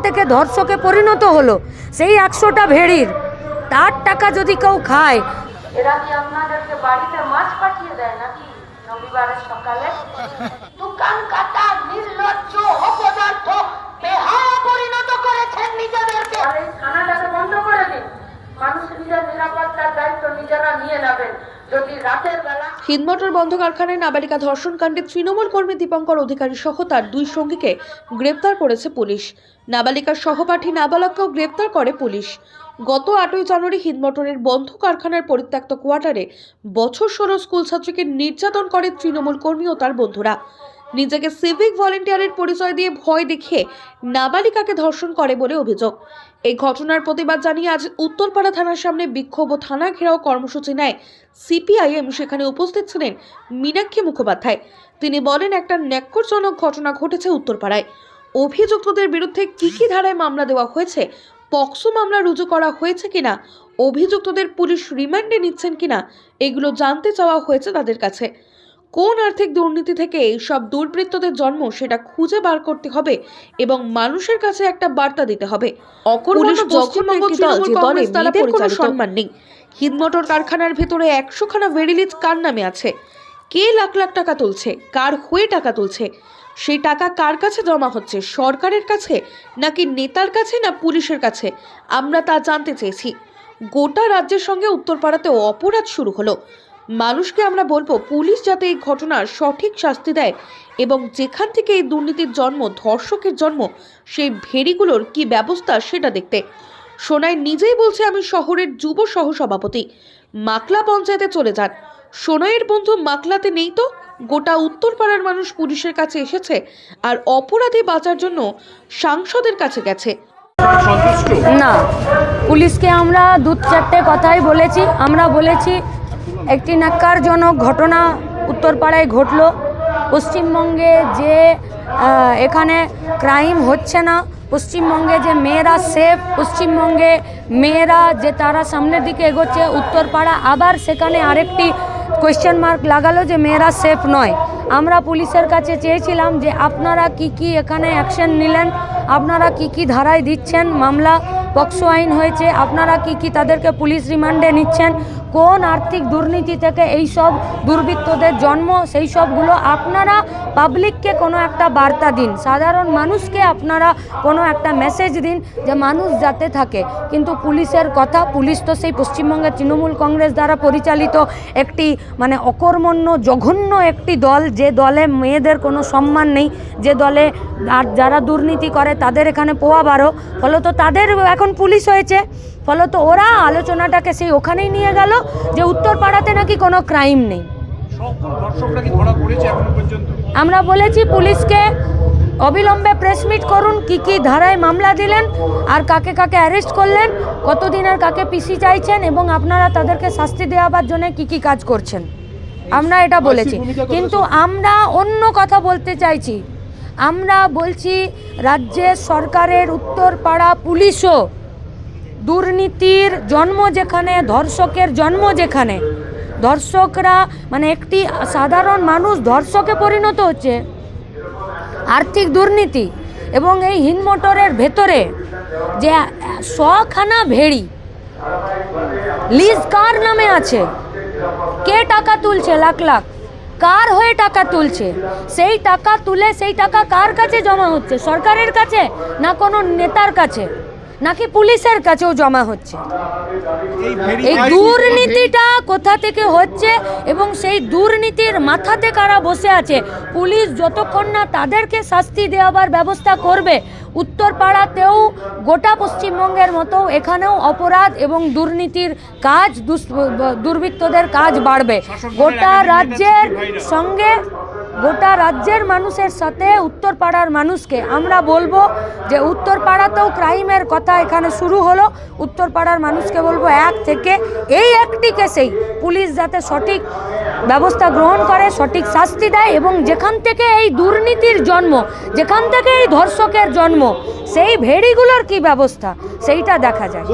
থেকে ধর্ষকে পরিণত হলো, সেই 100টা ভেড়ির তার টাকা যদি কেউ খায়, এরা কি আপনাদেরকে বাড়িতে মাছ পাঠিয়ে দেয় নাকি রবিবারের সকালে? দোকান কাটা নির্লজ্জ অপদার্থ বেহায়া পরিণত করেছেন নিজেদেরকে। এই থানাটাকে বন্ধ করে দিন, মানুষ নিজের নিরাপত্তার দায়িত্ব নিজেরা নিয়ে নেবেন। যদি রাতের বেলা হিন্দমোটর বন্ধ কারখানায় নাবালিকা ধর্ষণ কাণ্ডে তৃণমূল কর্মী দীপঙ্কর অধিকারী সহ তার 2 সঙ্গীকে গ্রেপ্তার করেছে পুলিশ। নাবালিকার সহপাঠী নাবালককেও গ্রেপ্তার করে পুলিশ। গত 8ই জানুয়ারি হিন্দমোটরের বন্ধ কারখানার পরিত্যক্ত কোয়ার্টারে বছর 16 স্কুল ছাত্রীকে নির্যাতন করে তৃণমূল কর্মী ও তার বন্ধুরা। নিজেকে সিভিক ভলেন্টিয়ারের পরিচয় দিয়ে ভয় দেখিয়ে নাবালিকাকে ধর্ষণ করে বলে অভিযোগ। এই ঘটনার প্রতিবাদ জানিয়ে আজ উত্তরপাড়া থানার সামনে বিক্ষোভ ও থানা ঘেরাও কর্মসূচি নেয় সিপিআইএম। সেখানে উপস্থিত ছিলেন মীনাক্ষী মুখোপাধ্যায়। তিনি বলেন, একটা ন্যাক্কারজনক ঘটনা ঘটেছে উত্তরপাড়ায়। অভিযুক্তদের বিরুদ্ধে কি কি ধারায় মামলা দেওয়া হয়েছে, পক্সো মামলা রুজু করা হয়েছে কিনা, অভিযুক্তদের পুলিশ রিমান্ডে নিচ্ছেন কিনা, এগুলো জানতে চাওয়া হয়েছে তাদের কাছে। কোন আর্থিক দুর্নীতি থেকে এইসব দুর্বৃত্তদের জন্ম সেটা খুঁজে বার করতে হবে এবং মানুষের কাছে একটা বার্তা দিতে হবে। পুলিশ পশ্চিমবঙ্গ তৃণমূল কংগ্রেস দ্বারা কোনো সম্মান নেই। হিন্দমোটর কারখানার ভেতরে 100খানা ভেরিলিজ কার নামে আছে, কে লাখ লাখ টাকা তুলছে, কার হয়ে টাকা তুলছে, সেই টাকা কার কাছে জমা হচ্ছে, সরকারের কাছে নাকি নেতার কাছে না পুলিশের কাছে, আমরা তা জানতে চেয়েছি। গোটা রাজ্যের সঙ্গে উত্তরপাড়াতেও অপরাধ শুরু হলো। মানুষকে আমরা বলবো, পুলিশ যাতে এই ঘটনার সঠিক শাস্তি দেয় এবং যেখান থেকে এই দুর্নীতির জন্ম, ধর্ষকের জন্ম, সেই ভেড়িগুলোর কি ব্যবস্থা সেটা দেখতে। সোনাই নিজেই বলছে, আমি শহরের যুব সহসভাপতি, মাকলা পঞ্চায়েতে চলে যান। সোনাইয়ের বন্ধু মাকলাতে নেই তো? গোটা উত্তরপাড়ার মানুষ পুলিশের কাছে এসেছে আর অপরাধী বাঁচার জন্য সাংসদের কাছে গেছে। না, পুলিশকে আমরা 2-4টে কথাই বলেছি। আমরা বলেছি, একটি ন্যাক্কারজনক ঘটনা উত্তরপাড়ায় ঘটল। পশ্চিমবঙ্গে যে এখানে ক্রাইম হচ্ছে না, পশ্চিমবঙ্গে যে মেয়েরা সেফ, পশ্চিমবঙ্গে মেয়েরা যে তারা সামনের দিকে এগোচ্ছে, উত্তরপাড়া আবার সেখানে আরেকটি কোয়েশ্চেন মার্ক লাগালো যে মেয়েরা সেফ নয়। আমরা পুলিশের কাছে চেয়েছিলাম যে আপনারা কি এখানে অ্যাকশন নিলেন, আপনারা কি ধারায় দিচ্ছেন মামলা, পক্সো আইন হয়েছে, আপনারা কি তাদেরকে পুলিশ রিমান্ডে নিচ্ছেন, কোন আর্থিক দুর্নীতি থেকে এই সব দুর্বৃত্তদের জন্ম, সেই সবগুলো আপনারা পাবলিককে কোনো একটা বার্তা দিন, সাধারণ মানুষকে আপনারা কোনো একটা মেসেজ দিন যে মানুষ যাতে থাকে। কিন্তু পুলিশের কথা, পুলিশ তো সেই পশ্চিমবঙ্গের তৃণমূল কংগ্রেস দ্বারা পরিচালিত একটি অকর্মণ্য জঘন্য একটি দল, যে দলে মেয়েদের কোনো সম্মান নেই, যে দলে আর যারা দুর্নীতি করে তাদের এখানে পোয়া বারো, ফলত তাদের এখন পুলিশ হয়েছে। ফলত ওরা আলোচনাটাকে সেই ওখানেই নিয়ে গেল যে উত্তরপাড়াতে নাকি কোনো ক্রাইম নেই। আমরা বলেছি পুলিশকে অবিলম্বে প্রেস মিট করুন, কি ধারায় মামলা দিলেন আর কাকে কাকে অ্যারেস্ট করলেন, কতদিনের কাকে পিসি চাইছেন এবং আপনারা তাদেরকে শাস্তি দেওয়ার জন্য কি কাজ করছেন, আমরা এটা বলেছি। কিন্তু আমরা অন্য কথা বলতে চাইছি। আমরা বলছি, রাজ্যের সরকারের উত্তরপাড়া পুলিশও দুর্নীতির জন্ম যেখানে, ধর্ষকের জন্ম যেখানে, ধর্ষকরা একটি সাধারণ মানুষ ধর্ষকে পরিণত হচ্ছে, আর্থিক দুর্নীতি। এবং এই হিন্দমোটরের ভেতরে যে 100খানা ভেড়ি লিজ কার নামে আছে, কে টাকা তুলছে লাখ লাখ, কার হয়ে টাকা তুলছে, সেই টাকা তুলে সেই টাকা কার কাছে জমা হচ্ছে, সরকারের কাছে না কোনো নেতার কাছে নাকি পুলিশের কাছেও জমা হচ্ছে? এই দুর্নীতিটা কোথা থেকে হচ্ছে এবং সেই দুর্নীতির মাথাতে কারা বসে আছে, পুলিশ যতক্ষণ না তাদেরকে শাস্তি দেওয়ার ব্যবস্থা করবে, উত্তরপাড়াতেও গোটা পশ্চিমবঙ্গের মতো এখানেও অপরাধ এবং দুর্নীতির কাজ, দুর্বৃত্তদের কাজ বাড়বে। গোটা রাজ্যের সঙ্গে, গোটা রাজ্যের মানুষের সাথে উত্তরপাড়ার মানুষকে আমরা বলবো যে উত্তরপাড়াতেও ক্রাইমের কথা এখানে শুরু হলো। উত্তরপাড়ার মানুষকে বলবো, এক থেকে এই একটি কেসেই পুলিশ যাতে সঠিক ব্যবস্থা গ্রহণ করে, সঠিক শাস্তি দেয় এবং যেখান থেকে এই দুর্নীতির জন্ম, যেখান থেকে এই ধর্ষকের জন্ম, সেই ভেড়িগুলোর কি ব্যবস্থা সেইটা দেখা যায়।